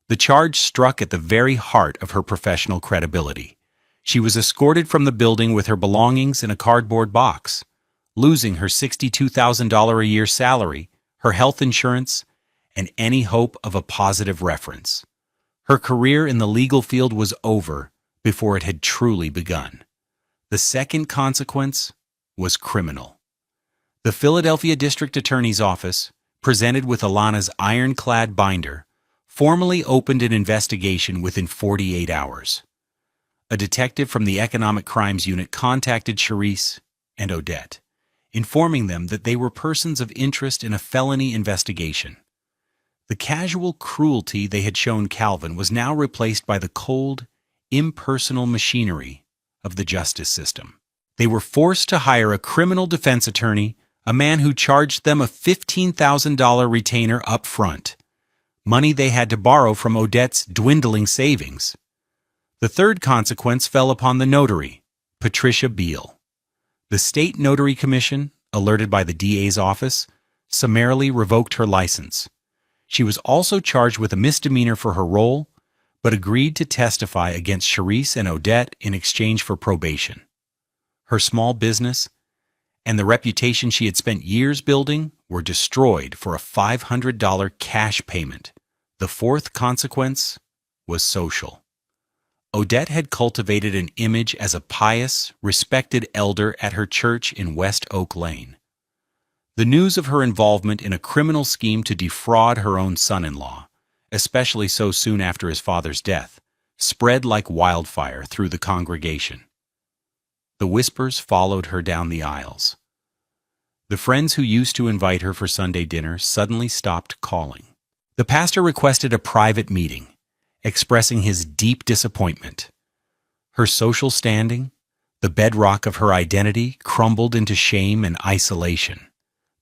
The charge struck at the very heart of her professional credibility. She was escorted from the building with her belongings in a cardboard box, losing her $62,000 a year salary, her health insurance, and any hope of a positive reference. Her career in the legal field was over before it had truly begun. The second consequence was criminal. The Philadelphia District Attorney's Office, presented with Alana's ironclad binder, formally opened an investigation within 48 hours. A detective from the Economic Crimes Unit contacted Charisse and Odette, informing them that they were persons of interest in a felony investigation. The casual cruelty they had shown Calvin was now replaced by the cold, impersonal machinery of the justice system. They were forced to hire a criminal defense attorney, a man who charged them a $15,000 retainer up front, money they had to borrow from Odette's dwindling savings. The third consequence fell upon the notary, Patricia Beal. The State Notary Commission, alerted by the DA's office, summarily revoked her license. She was also charged with a misdemeanor for her role, but agreed to testify against Charisse and Odette in exchange for probation. Her small business and the reputation she had spent years building were destroyed for a $500 cash payment. The fourth consequence was social. Odette had cultivated an image as a pious, respected elder at her church in West Oak Lane. The news of her involvement in a criminal scheme to defraud her own son-in-law, especially so soon after his father's death, spread like wildfire through the congregation. The whispers followed her down the aisles. The friends who used to invite her for Sunday dinner suddenly stopped calling. The pastor requested a private meeting, expressing his deep disappointment. Her social standing, the bedrock of her identity, crumbled into shame and isolation.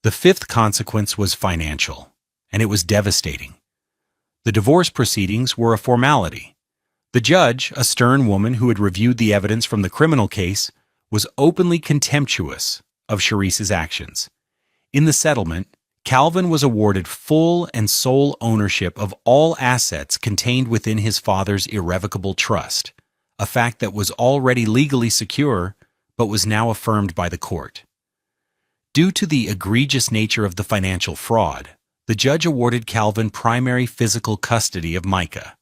The fifth consequence was financial, and it was devastating. The divorce proceedings were a formality. The judge, a stern woman who had reviewed the evidence from the criminal case, was openly contemptuous of Charisse's actions. In the settlement, Calvin was awarded full and sole ownership of all assets contained within his father's irrevocable trust, a fact that was already legally secure but was now affirmed by the court. Due to the egregious nature of the financial fraud, the judge awarded Calvin primary physical custody of Micah.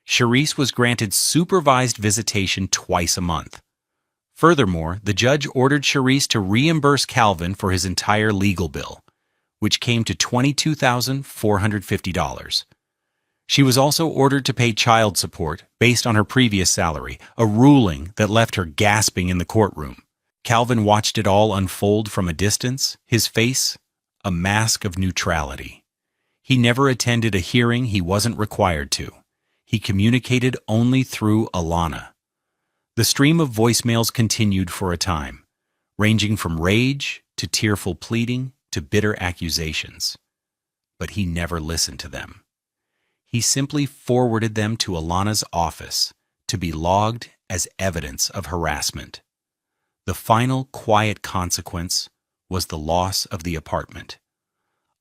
Charisse was granted supervised visitation twice a month. Furthermore, the judge ordered Charisse to reimburse Calvin for his entire legal bill, which came to $22,450. She was also ordered to pay child support based on her previous salary, a ruling that left her gasping in the courtroom. Calvin watched it all unfold from a distance, his face a mask of neutrality. He never attended a hearing he wasn't required to. He communicated only through Alana. The stream of voicemails continued for a time, ranging from rage to tearful pleading to bitter accusations. But he never listened to them. He simply forwarded them to Alana's office to be logged as evidence of harassment. The final quiet consequence was the loss of the apartment.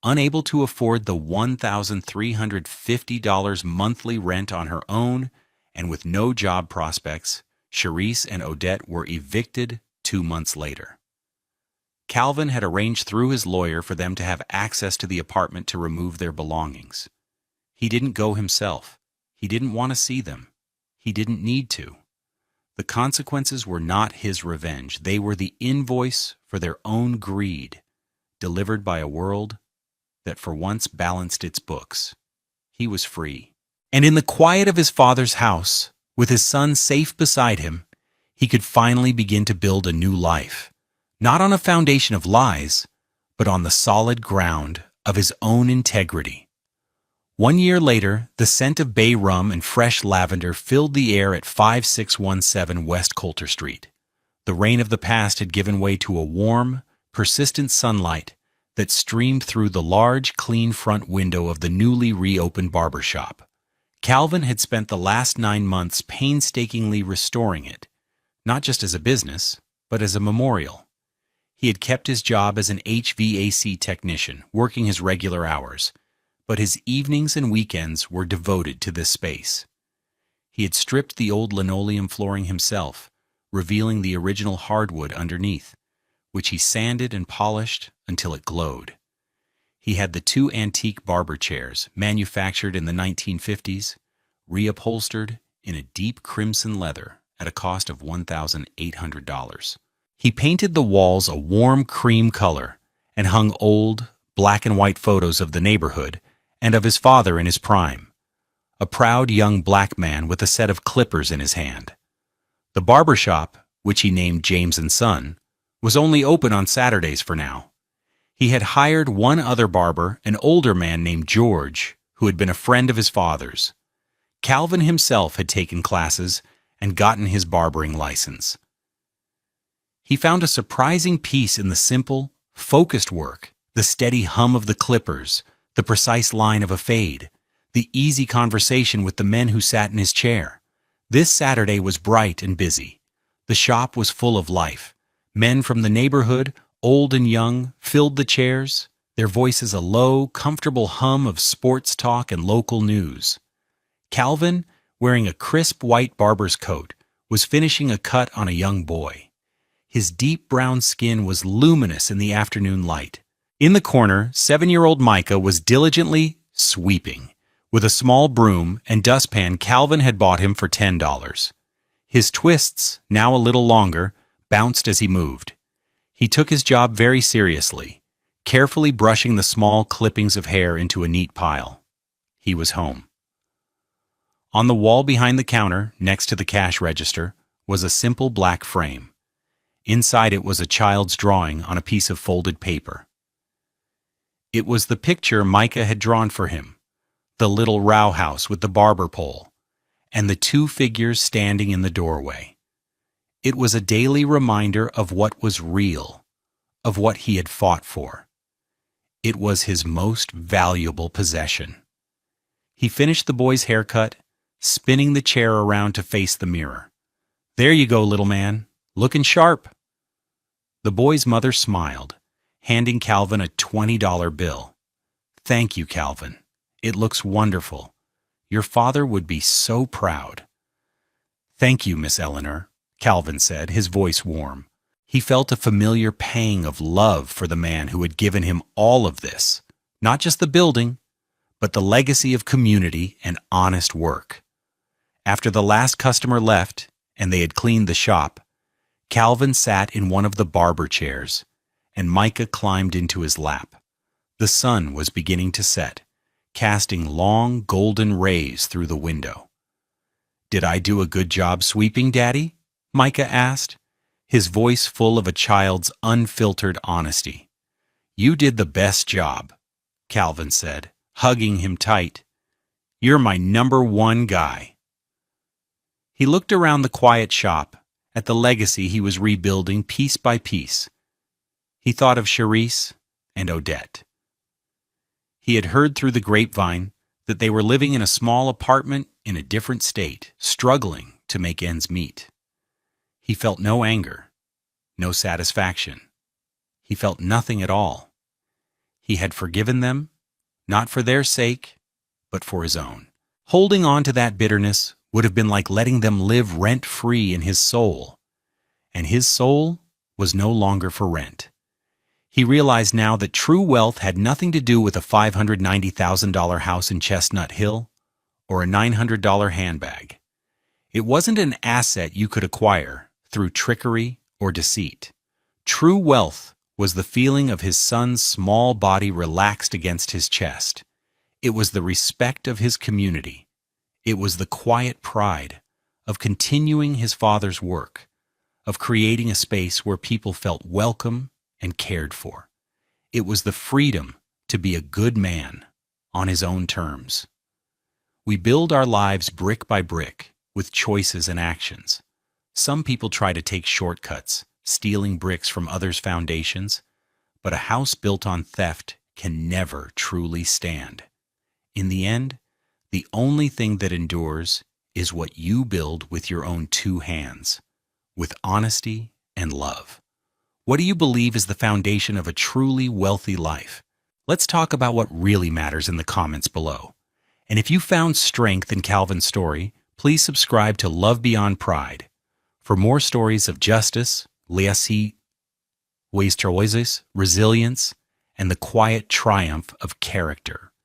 Unable to afford the $1,350 monthly rent on her own, and with no job prospects, Charisse and Odette were evicted 2 months later. Calvin had arranged through his lawyer for them to have access to the apartment to remove their belongings. He didn't go himself. He didn't want to see them. He didn't need to. The consequences were not his revenge. They were the invoice for their own greed, delivered by a world that for once balanced its books. He was free. And in the quiet of his father's house, with his son safe beside him, he could finally begin to build a new life, not on a foundation of lies, but on the solid ground of his own integrity. 1 year later, the scent of bay rum and fresh lavender filled the air at 5617 West Coulter Street. The rain of the past had given way to a warm, persistent sunlight that streamed through the large, clean front window of the newly reopened barber shop. Calvin had spent the last 9 months painstakingly restoring it, not just as a business, but as a memorial. He had kept his job as an HVAC technician, working his regular hours, but his evenings and weekends were devoted to this space. He had stripped the old linoleum flooring himself, revealing the original hardwood underneath, which he sanded and polished until it glowed. He had the 2 antique barber chairs, manufactured in the 1950s, reupholstered in a deep crimson leather at a cost of $1,800. He painted the walls a warm cream color and hung old, black and white photos of the neighborhood and of his father in his prime, a proud young black man with a set of clippers in his hand. The barber shop, which he named James & Son, was only open on Saturdays for now. He had hired one other barber, an older man named George, who had been a friend of his father's. Calvin himself had taken classes and gotten his barbering license. He found a surprising peace in the simple, focused work, the steady hum of the clippers, the precise line of a fade, the easy conversation with the men who sat in his chair. This Saturday was bright and busy. The shop was full of life. Men from the neighborhood, old and young, filled the chairs, their voices a low, comfortable hum of sports talk and local news. Calvin, wearing a crisp white barber's coat, was finishing a cut on a young boy. His deep brown skin was luminous in the afternoon light. In the corner, 7-year-old Micah was diligently sweeping, with a small broom and dustpan Calvin had bought him for $10. His twists, now a little longer, bounced as he moved. He took his job very seriously, carefully brushing the small clippings of hair into a neat pile. He was home. On the wall behind the counter, next to the cash register, was a simple black frame. Inside it was a child's drawing on a piece of folded paper. It was the picture Micah had drawn for him, the little row house with the barber pole, and the 2 figures standing in the doorway. It was a daily reminder of what was real, of what he had fought for. It was his most valuable possession. He finished the boy's haircut, spinning the chair around to face the mirror. "There you go, little man, looking sharp." The boy's mother smiled, handing Calvin a $20 bill. "Thank you, Calvin. It looks wonderful. Your father would be so proud." "Thank you, Miss Eleanor," Calvin said, his voice warm. He felt a familiar pang of love for the man who had given him all of this, not just the building, but the legacy of community and honest work. After the last customer left and they had cleaned the shop, Calvin sat in one of the barber chairs, and Micah climbed into his lap. The sun was beginning to set, casting long golden rays through the window. "Did I do a good job sweeping, Daddy?" Micah asked, his voice full of a child's unfiltered honesty. "You did the best job," Calvin said, hugging him tight. "You're my #1 guy." He looked around the quiet shop, at the legacy he was rebuilding piece by piece. He thought of Charisse and Odette. He had heard through the grapevine that they were living in a small apartment in a different state, struggling to make ends meet. He felt no anger, no satisfaction. He felt nothing at all. He had forgiven them, not for their sake, but for his own. Holding on to that bitterness would have been like letting them live rent-free in his soul, and his soul was no longer for rent. He realized now that true wealth had nothing to do with a $590,000 house in Chestnut Hill or a $900 handbag. It wasn't an asset you could acquire through trickery or deceit. True wealth was the feeling of his son's small body relaxed against his chest. It was the respect of his community. It was the quiet pride of continuing his father's work, of creating a space where people felt welcome and cared for. It was the freedom to be a good man on his own terms. We build our lives brick by brick with choices and actions. Some people try to take shortcuts, stealing bricks from others' foundations, but a house built on theft can never truly stand. In the end, the only thing that endures is what you build with your own 2 hands, with honesty and love. What do you believe is the foundation of a truly wealthy life? Let's talk about what really matters in the comments below. And if you found strength in Calvin's story, please subscribe to Love Beyond Pride for more stories of justice, legacy, resilience, and the quiet triumph of character.